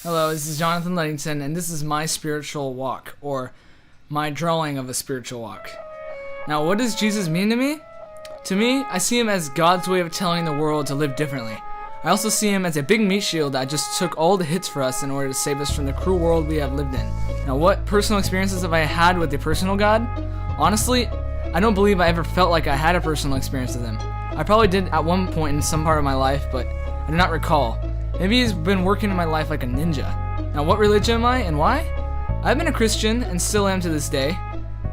Hello, this is Jonathan Ludington, and this is my spiritual walk, or my drawing of a spiritual walk. Now, what does Jesus mean to me? To me, I see him as God's way of telling the world to live differently. I also see him as a big meat shield that just took all the hits for us in order to save us from the cruel world we have lived in. Now, what personal experiences have I had with the personal God? Honestly, I don't believe I ever felt like I had a personal experience with him. I probably did at one point in some part of my life, but I do not recall. Maybe he's been working in my life like a ninja. Now, what religion am I and why? I've been a Christian and still am to this day.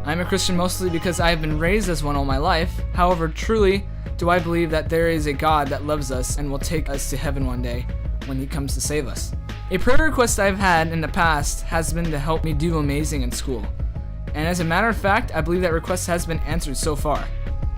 I'm a Christian mostly because I have been raised as one all my life. However, truly do I believe that there is a God that loves us and will take us to heaven one day when he comes to save us. A prayer request I've had in the past has been to help me do amazing in school. And as a matter of fact, I believe that request has been answered so far.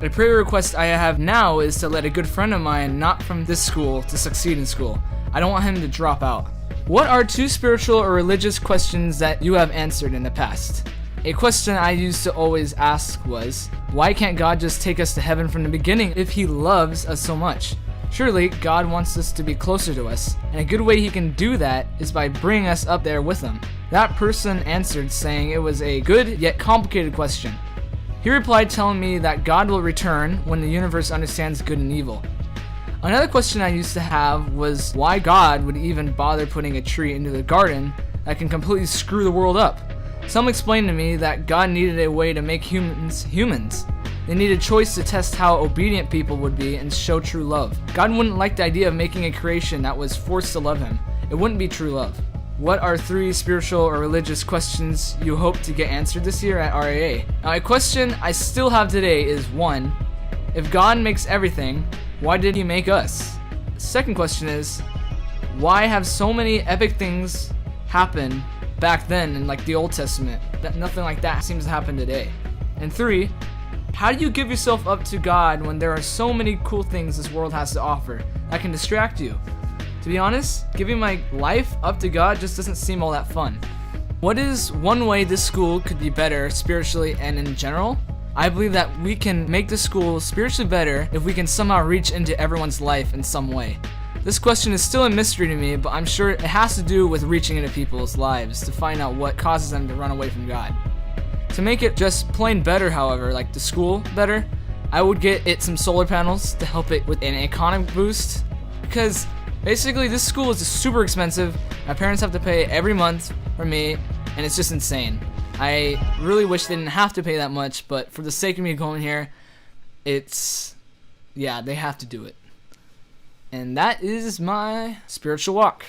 A prayer request I have now is to let a good friend of mine, not from this school, to succeed in school. I don't want him to drop out. What are two spiritual or religious questions that you have answered in the past? A question I used to always ask was, why can't God just take us to heaven from the beginning if he loves us so much? Surely, God wants us to be closer to us, and a good way he can do that is by bringing us up there with him. That person answered saying it was a good yet complicated question. He replied telling me that God will return when the universe understands good and evil. Another question I used to have was why God would even bother putting a tree into the garden that can completely screw the world up. Some explained to me that God needed a way to make humans humans. They needed a choice to test how obedient people would be and show true love. God wouldn't like the idea of making a creation that was forced to love him. It wouldn't be true love. What are three spiritual or religious questions you hope to get answered this year at RAA? Now, a question I still have today is 1. If God makes everything, why did he make us? The second question is, why have so many epic things happen back then in like the Old Testament that nothing like that seems to happen today? And 3, how do you give yourself up to God when there are so many cool things this world has to offer that can distract you? To be honest, giving my life up to God just doesn't seem all that fun. What is one way this school could be better spiritually and in general? I believe that we can make the school spiritually better if we can somehow reach into everyone's life in some way. This question is still a mystery to me, but I'm sure it has to do with reaching into people's lives to find out what causes them to run away from God. To make it just plain better, however, like the school better, I would get it some solar panels to help it with an economic boost, because basically this school is just super expensive. My parents have to pay every month for me, and it's just insane. I really wish they didn't have to pay that much, but for the sake of me going here, they have to do it. And that is my spiritual walk.